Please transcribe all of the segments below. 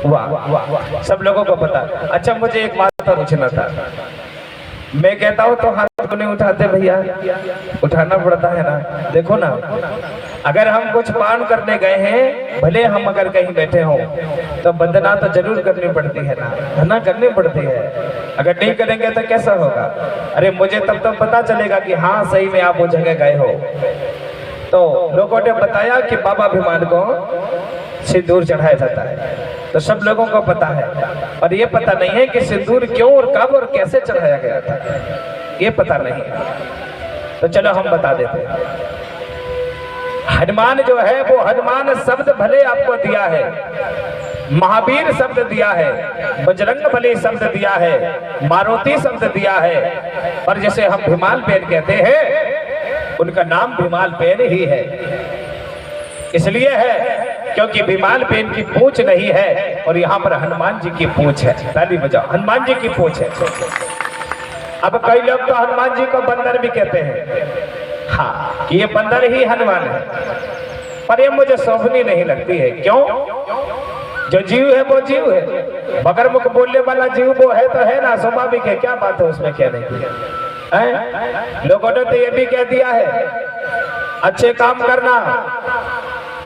वाह, सब लोगों को पता। अच्छा मुझे एक बात पूछना था, मैं कहता हूँ तो हाथ को नहीं उठाते भैया, उठाना पड़ता है ना। देखो ना, अगर हम कुछ पान करने गए हैं, भले हम अगर कहीं बैठे हों तो वंदना तो जरूर करनी पड़ती है ना करनी पड़ती है। अगर नहीं करेंगे तो कैसा होगा? अरे मुझे तब तो पता चलेगा कि हाँ सही में आप वो जगह गए हो। तो लोगों ने बताया कि बाबा भीमान को सिंदूर चढ़ाया जाता है, तो सब लोगों को पता है, और ये पता नहीं है कि सिंदूर क्यों और कब और कैसे चढ़ाया गया था, ये पता नहीं। तो चलो हम बता देते हैं। हनुमान जो है वो हनुमान शब्द भले आपको दिया है, महावीर शब्द दिया है, बजरंगबली शब्द दिया है, मारुति शब्द दिया है, पर जैसे हम भीमाल पेन कहते हैं उनका नाम भीमाल पेन ही है। इसलिए है क्योंकि भीमाल पेन की पूंछ नहीं है और यहाँ पर हनुमान जी की पूंछ है। ताली बजाओ, हनुमान जी की पूंछ है। अब कई लोग तो हनुमान जी को बंदर भी कहते हैं, हाँ कि ये बंदर ही हनुमान है, पर ये मुझे शोभनी नहीं लगती है। क्यों? जो जीव है वो जीव है, मगर मुख बोलने वाला जीव वो है तो है ना, स्वाभाविक है, क्या बात है उसमें कहने की। लोगों ने तो ये भी कह दिया है अच्छे काम करना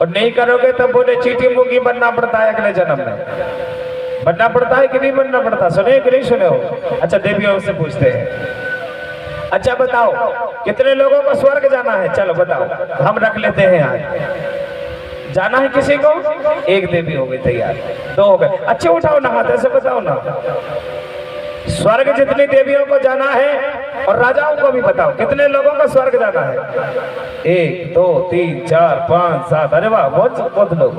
और नहीं करोगे तो बोले चीटी मुंगी बनना पड़ता है, अगले जन्म में बनना पड़ता है कि नहीं बनना पड़ता? सुने कि नहीं सुने हो? अच्छा देवियों से पूछते हैं। अच्छा बताओ कितने लोगों को स्वर्ग जाना है? चलो बताओ, हम रख लेते हैं आज। जाना है किसी को? एक देवी हो गई तैयार, दो हो गए। अच्छे उठाओ ना हाथ, ऐसे बताओ ना। स्वर्ग जितनी देवियों को जाना है और राजाओं को भी बताओ कितने लोगों को स्वर्ग जाना है? 1 2 3 4 5 7। अरे वाह, बहुत लोग।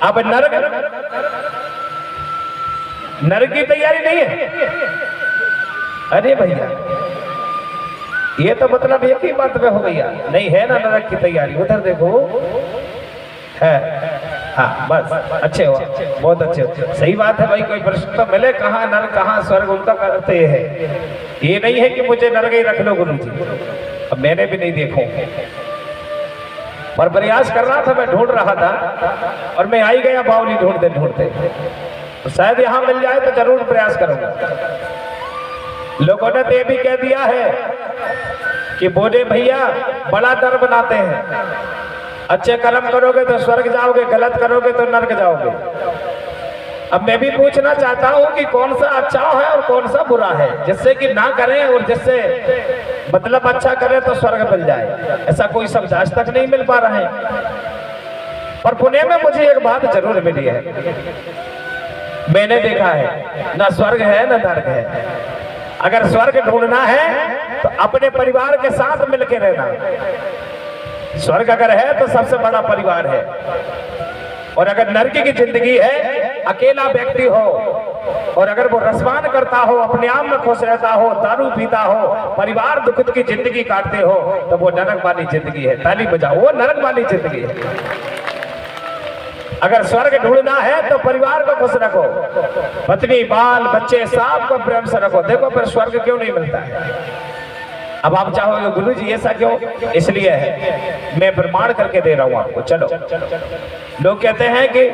अब नरक की तैयारी नहीं है? अरे भैया ये तो मतलब एक ही बात में हो भैया, नहीं है ना नरक की तैयारी? उधर देखो है। हाँ बस, अच्छे हो, बहुत अच्छे हो। सही बात है भाई, कोई प्रश्न तो मिले कहाँ नरक कहाँ स्वर्ग, उनका करते है। ये नहीं है कि मुझे नरक ही रख लो गुरु जी, अब मैंने भी नहीं देखो, पर प्रयास कर रहा था, मैं ढूंढ रहा था और मैं आई गया बावली ढूंढते ढूंढते, तो शायद यहाँ मिल जाए तो जरूर प्रयास करूंगा। लोगों ने तो ये भी कह दिया है कि बोले भैया बड़ा डर बनाते हैं, अच्छे कर्म करोगे तो स्वर्ग जाओगे, गलत करोगे तो नरक जाओगे। अब मैं भी पूछना चाहता हूं कि कौन सा अच्छा है और कौन सा बुरा है, जिससे कि ना करें और जिससे मतलब अच्छा करें तो स्वर्ग मिल जाए। ऐसा कोई शब्द आज तक नहीं मिल पा रहा है, पर पुणे में मुझे एक बात जरूर मिली है, मैंने देखा है ना स्वर्ग है ना नरक है। अगर स्वर्ग ढूंढना है तो अपने परिवार के साथ मिलकर रहना। स्वर्ग अगर है तो सबसे बड़ा परिवार है, और अगर नरक की जिंदगी है, अकेला व्यक्ति हो और अगर वो रसपान करता हो, अपने आप में खुश रहता हो, दारू पीता हो, परिवार दुख की जिंदगी काटते हो, तो वो नरक वाली जिंदगी है। ताली बजाओ, वो नरक वाली जिंदगी है। अगर स्वर्ग ढूंढना है तो परिवार को खुश रखो, पत्नी बाल बच्चे सबको प्रेम से रखो, देखो फिर स्वर्ग क्यों नहीं मिलता है। अब आप चाहोगे गुरु जी ऐसा क्यों? इसलिए है, मैं प्रमाण करके दे रहा हूं आपको। चलो, लोग कहते हैं कि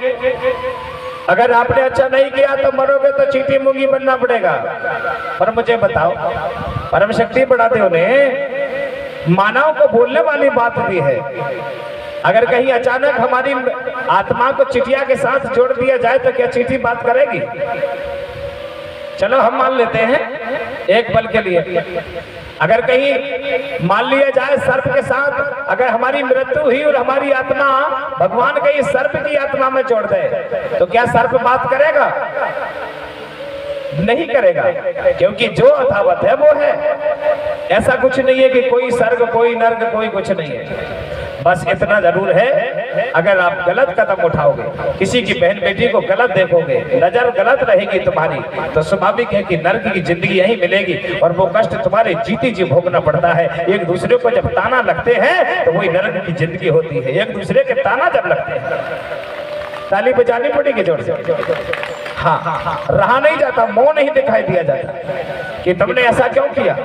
अगर आपने अच्छा नहीं किया तो मरोगे तो चीटी मुंगी बनना पड़ेगा, पर मुझे बताओ, परम शक्ति बढ़ाते ने मानव को बोलने वाली बात दी है। अगर कहीं अचानक हमारी आत्मा को चिटिया के साथ जोड़ दिया जाए तो क्या चीटी बात करेगी? चलो हम मान लेते हैं एक पल के लिए, अगर कहीं मान लिया जाए सर्प के साथ अगर हमारी मृत्यु हुई और हमारी आत्मा भगवान कहीं सर्प की आत्मा में जोड़ दे, तो क्या सर्प बात करेगा? नहीं करेगा, क्योंकि जो अथावत है वो है। ऐसा कुछ नहीं है कि कोई स्वर्ग कोई नर्क कोई कुछ नहीं है। बस इतना जरूर है, अगर आप गलत कदम उठाओगे, किसी की बहन बेटी को गलत देखोगे, नजर गलत रहेगी तुम्हारी, तो स्वाभाविक है कि नरक की जिंदगी यही मिलेगी और वो कष्ट तुम्हारे जीती जी भोगना पड़ता है। एक दूसरे को जब ताना लगते हैं तो वही नरक की जिंदगी होती है। एक दूसरे के ताना जब लगते हैं, ताली बजानी पड़ेगी जोर से। हाँ, रहा नहीं जाता, मुंह नहीं दिखाई दिया जाता कि तुमने ऐसा क्यों किया।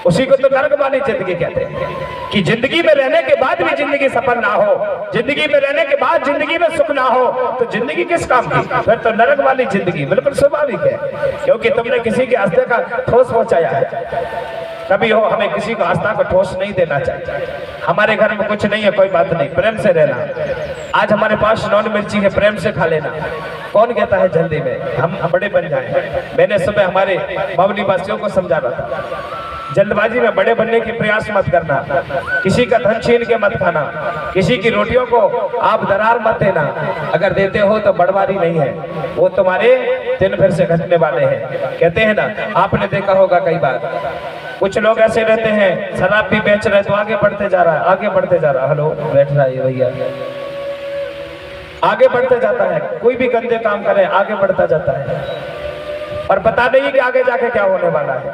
उसी को तो नरक वाली जिंदगी कहते हैं कि जिंदगी में रहने के बाद भी जिंदगी सफल ना हो, जिंदगी में रहने के बाद जिंदगी में सुख ना हो, तो जिंदगी किस काम की? फिर तो नरक वाली जिंदगी बिल्कुल स्वाभाविक है, क्योंकि तुमने किसी के आस्था का ठोस पहुंचाया है। कभी हो हमें किसी को आस्था को ठोस नहीं देना चाहिए। हमारे घर में कुछ नहीं है, कोई बात नहीं, प्रेम से रहना। आज हमारे पास नॉन मिर्ची है, प्रेम से खा लेना। कौन कहता है जल्दी में हम बड़े बन जाएं? मैंने सुबह हमारे बावली वासियों को समझा रहा था, जल्दबाजी में बड़े बनने की प्रयास मत करना, किसी का धन छीन के मत खाना, किसी की रोटियों को आप दरार मत देना। अगर देते हो तो बड़वारी नहीं है, वो तुम्हारे दिन भर से घटने वाले हैं। कहते हैं ना, आपने देखा होगा कई बार कुछ लोग ऐसे रहते हैं, शराब भी बेच रहे तो आगे बढ़ते जा रहा है, आगे बढ़ते जा रहा है। हेलो, बैठ रहा है भैया, आगे बढ़ते जाता है। कोई भी गंदे काम करे आगे बढ़ता जाता है, और पता नहीं कि आगे जाके क्या होने वाला है।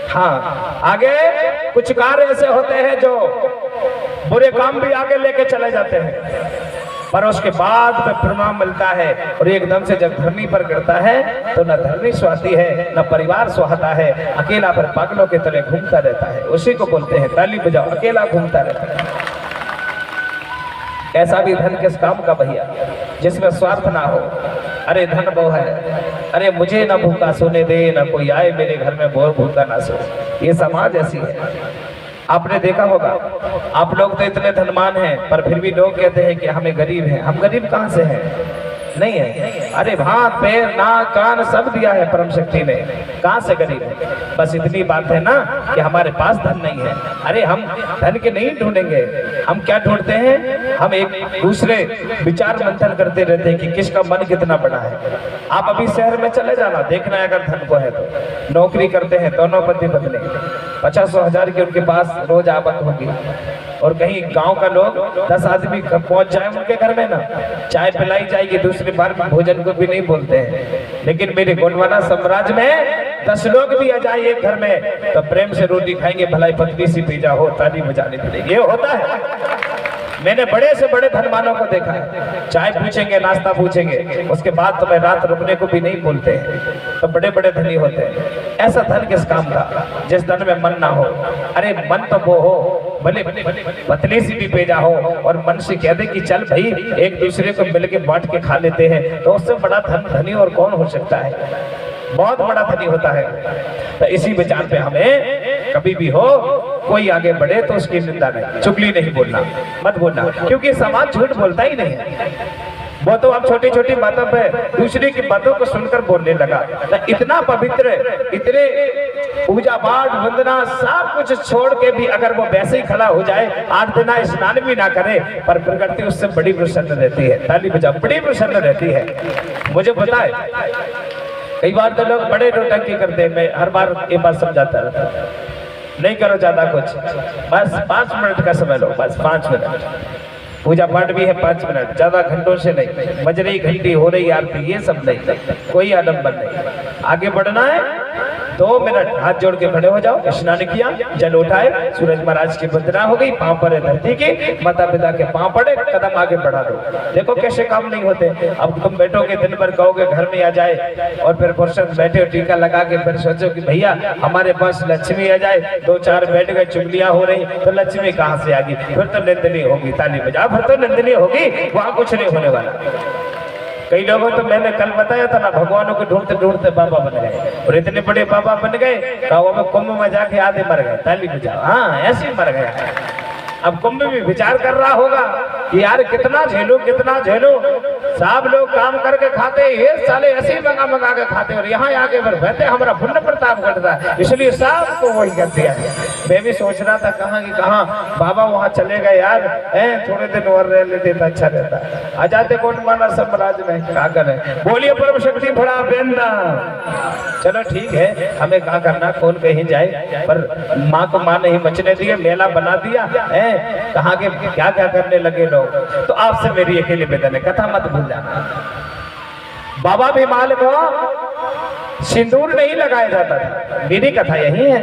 हाँ, आगे कुछ कार्य ऐसे होते हैं जो बुरे काम भी आगे लेके चले जाते हैं, पर उसके बाद में परिणाम मिलता है। और एकदम से जब धरनी पर गिरता है तो न धरनी सुहाती है, न परिवार सुहाता है, अकेला पर पागलों के तले घूमता रहता है। उसी को बोलते हैं ताली बजाओ, अकेला घूमता रहता है। ऐसा भी धन किस काम का भैया, जिसमें स्वार्थ ना हो। अरे धन वो है, अरे मुझे ना भूखा सोने दे, ना कोई आए मेरे घर में वो भूखा ना सोए। ये समाज ऐसी है। आपने देखा होगा, आप लोग तो इतने धनवान हैं, पर फिर भी लोग कहते हैं कि हमें गरीब हैं। हम गरीब कहाँ से हैं? नहीं है। अरे हाथ पैर नाक कान सब दिया है परम शक्ति ने, कहाँ से गरीब है? बस इतनी बात है ना कि हमारे पास धन नहीं है। अरे हम धन के नहीं ढूंढेंगे, हम क्या ढूंढते हैं? हम एक दूसरे विचार मंथन करते रहते हैं कि किसका मन कितना बड़ा है। आप अभी शहर में चले जाना, देखना है अगर धन को है तो। नौकरी करते हैं दोनों पति पत्नी, 50,000 की उनके पास रोज आवक होगी, और कहीं गांव का लोग 10 आदमी पहुंच जाए उनके घर में ना, चाय पिलाई जाएगी, दूसरी बार भोजन को भी नहीं बोलते हैं। लेकिन मेरे गोंडवाना साम्राज्य में 10 लोग भी आ जाए एक घर में तो प्रेम से रोटी खाएंगे, भलाई पतली सी पिज्जा हो, ताली बजानी पड़ेगी। ये होता है। मैंने बड़े से बड़े धनवानों को देखा है, चाय पूछेंगे, नाश्ता पूछेंगे, उसके बाद तो मैं रात रुकने को भी नहीं बोलते हैं, तो बड़े बड़े धनी होते हैं। ऐसा धन किस काम का जिस धन में मन ना हो? अरे मन तो वो हो, भले पतली सी भी पेजा हो, और मन से कह दे कि चल भाई एक दूसरे को मिलके बांट के खा लेते हैं, तो उससे बड़ा धनी और कौन हो सकता है? बहुत बड़ा धनी होता है। तो इसी विचार पे हमें कभी भी हो कोई आगे बढ़े तो उसकी निंदा नहीं, चुगली नहीं बोलना, मत बोलना, क्योंकि समाज झूठ बोलता ही नहीं है। वो तो आप छोटी छोटी बातों पे दूसरे की बातों को सुनकर बोलने लगा। तो इतना पवित्र, इतने पूजा पाठ वंदना सब कुछ छोड़ के भी अगर वो वैसे ही खड़ा हो जाए, 8 दिन स्नान भी ना करे, पर प्रकृति उससे बड़ी प्रसन्न रहती है। ताली बजा, बड़ी प्रसन्न रहती है। मुझे पता है कई बार तो लोग बड़े नौटंकी करते हैं, मैं हर बार ये बात समझाता रहता हूं, नहीं करो ज्यादा कुछ, बस 5 मिनट का समय लो, बस 5 मिनट। पूजा पाठ भी है 5 मिनट, ज्यादा घंटों से नहीं। बज रही घंटी, हो रही आरती, ये सब नहीं, कोई आडम्बर नहीं। आगे बढ़ना है 2 मिनट, हाथ जोड़ के खड़े हो जाओ, स्नान किया, जल उठाए, सूरज महाराज की वंदना हो गई, पांव पड़े धरती के, माता पिता के पांव पड़े, कदम आगे बढ़ा दो। देखो कैसे काम नहीं होते। अब तुम बैठोगे दिन भर, कहोगे घर में आ जाए, और फिर फुर्सत बैठे टीका लगा के फिर सोचो कि भैया हमारे पास लक्ष्मी आ जाए, 2-4 बैठ गए, चुगलियां हो रही, तो लक्ष्मी कहाँ से आ गई? फिर तो निंदनी होगी। ताली बजा, फिर तो निंदनी होगी, वहां कुछ नहीं होने वाला। कई लोगों तो मैंने कल बताया था ना, भगवानों को ढूंढते ढूंढते बाबा बन गए, और इतने बड़े बाबा बन गए तो कुंभ में जाके आधे मर गए। ताली बजाओ, हाँ ऐसे ही मर गया। अब कुंभ भी विचार कर रहा होगा कि यार कितना झेलो, कितना झेलो। सब लोग काम करके खाते, ये साले ऐसे ही मंगा मंगा के खाते, और यहाँ आके फिर बहते हमारा पुण्य प्रताप करता है, इसलिए सबको वही कर दिया। मैं भी सोच रहा था कहाँ की कहाँ बाबा वहाँ चले गए यार, थोड़े दिन और रह लेते तो अच्छा रहता। आ जाते गोंडवाना साम्राज्य में, क्या करें? बोलिए परम शक्ति बड़ा बेंदा। चलो ठीक है, हमें क्या करना, कौन कहीं जाए, पर माँ को माँ नहीं मचने दिए, मेला बना दिया है, कहाँ के क्या क्या करने लगे लोग। तो आपसे मेरी एक ही निवेदन है, कथा मत भूल जाना। बाबा भीमाल को सिंदूर नहीं लगाया जाता था, मेरी कथा यही है,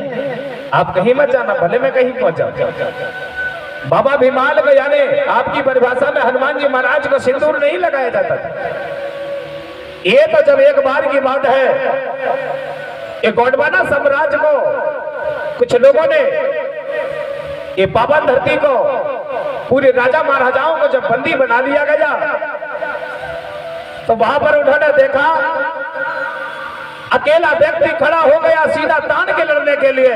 आप कहीं मत जाना, भले मैं कहीं पहुंच जाऊं। बाबा भीमाल को, यानी आपकी परिभाषा में हनुमान जी महाराज को सिंदूर नहीं लगाया जाता था। ये तो जब एक बार की बात है, गोंडवाना साम्राज्य को कुछ लोगों ने ये पावन धरती को, पूरे राजा महाराजाओं को जब बंदी बना लिया गया तो वहां पर उन्होंने देखा अकेला व्यक्ति खड़ा हो गया सीधा तान के लड़ने के लिए,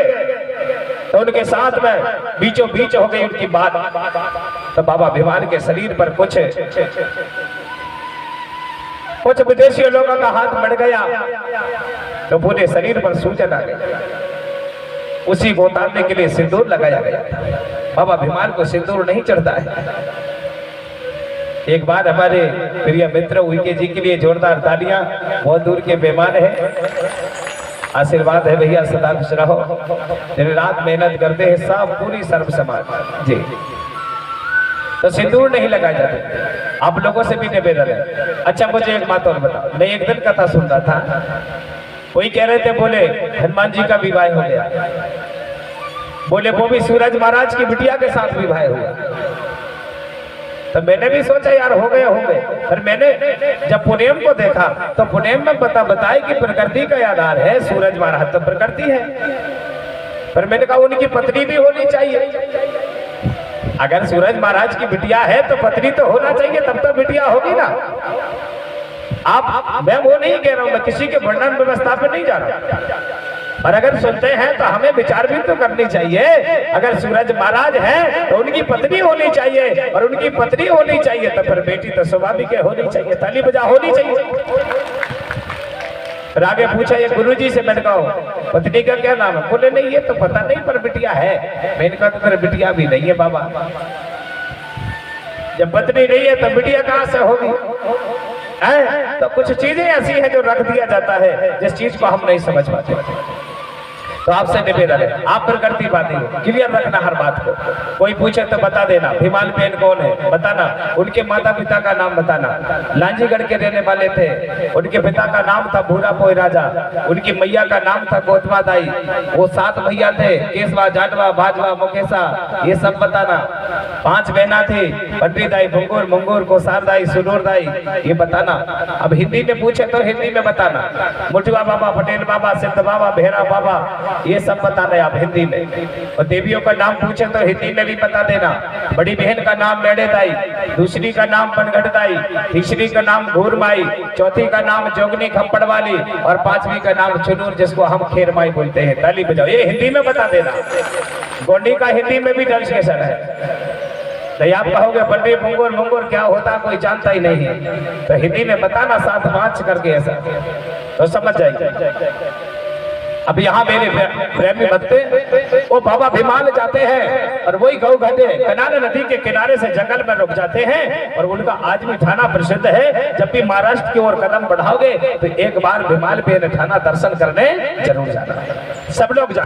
तो उनके साथ में बीचों बीच हो गई उनकी बात। तो बाबा भीमान के शरीर पर कुछ विदेशी लोगों का हाथ बढ़ गया, तो पूरे शरीर पर सूजन आ गई। उसी को उतारने के लिए सिंदूर लगाया गया। बाबा भीमान को सिंदूर नहीं चढ़ता है। एक बार हमारे प्रिय मित्र उइके जी के लिए जोरदार तालियां, बहुत दूर के मेहमान है। आशीर्वाद है भैया, सदा खुश रहो। दिन रात मेहनत करते हैं सब, पूरी सर्व समाज जी। तो सिंदूर नहीं लगाया जाता, आप लोगों से भी निवेदन है। अच्छा मुझे एक बात और बताओ, मैं एक दिन कथा सुन रहा था, कोई कह रहे थे बोले हनुमान जी का विवाह हो गया, बोले वो भी सूरज महाराज की बिटिया के साथ विवाह हुआ। तो मैंने भी सोचा यार हो गए। फिर मैंने जब पुनेम को देखा तो पुनेम में बताया कि प्रकृति का आधार है सूरज महाराज, तो प्रकृति है। पर मैंने कहा उनकी पत्नी भी होनी चाहिए। अगर सूरज महाराज की बिटिया है तो पत्नी तो होना चाहिए, तब तो बिटिया होगी ना। मैं वो नहीं कह रहा हूं, मैं किसी के वर्णन व्यवस्था पे नहीं जा रहा। और अगर सुनते हैं तो हमें विचार भी तो करनी चाहिए। अगर सूरज महाराज हैं तो उनकी पत्नी होनी चाहिए, और उनकी पत्नी होनी चाहिए तो फिर बेटी तो स्वाभाविक होनी चाहिए, ताली बजा होनी चाहिए। फिर आगे पूछा ये गुरुजी से, मैंने कहा पत्नी का क्या नाम है? बोले नहीं ये तो पता नहीं पर बिटिया है। मैंने कहा तो फिर बिटिया भी नहीं है बाबा, जब पत्नी नहीं है तो बिटिया कहां से होगी? तो कुछ चीजें ऐसी हैं जो रख दिया जाता है जिस चीज को हम नहीं समझ पाते। तो आपसे निवेदन है, आप प्रकृति बातें क्लियर रखना हर बात को। कोई पूछे तो बता देना भीमान बहन कौन है, बताना। उनके माता पिता का नाम बताना। लांजीगढ़ के रहने वाले थे, उनके पिता का नाम था भूरा पोई राजा, उनकी मैया का नाम था गोतमा दाई। वो 7 भैया थे, केसवा, जाटवा, भाजवा, मुकेशा, ये सब बताना। 5 बहना थी, पंडित दाई, भुंगुर, मुंगुर, कोसार दाई, सुनूर दाई, ये बताना। अब हिंदी में पूछे तो हिंदी में बताना। मुठवा बाबा, पटेल बाबा, सिद्ध बाबा, भेरा बाबा, ये सब बताना है आप हिंदी में। और देवियों का नाम पूछे तो हिंदी में भी बता देना। बड़ी बहन का नाम मेढ़े दाई, दूसरी का नाम पनघट दाई, तीसरी का नाम घूर माई, चौथी का नाम जोगनी खप्पड़ वाली, और 5वीं का नाम चुनूर, जिसको हम खेर माई बोलते हैं। ताली बजाओ, ये हिंदी में बता देना। गोंडी का हिंदी में भी ट्रांसलेशन है। तो आप कहोगे पंडित मुंगुर मुंगुर क्या होता कोई जानता ही नहीं है, तो हिंदी में बताना 7 5 करके ऐसा, तो समझ जाएंगे। अब यहाँ मेरे प्रेमी भक्त वो बाबा भीमान जाते हैं और वही गौ घाटे कनारा नदी के किनारे से जंगल में रुक जाते हैं। और उनका आज भी थाना प्रसिद्ध है। जब भी महाराष्ट्र की ओर कदम बढ़ाओगे तो एक बार भीमान पे थाना दर्शन करने जरूर जाना, सब लोग जा।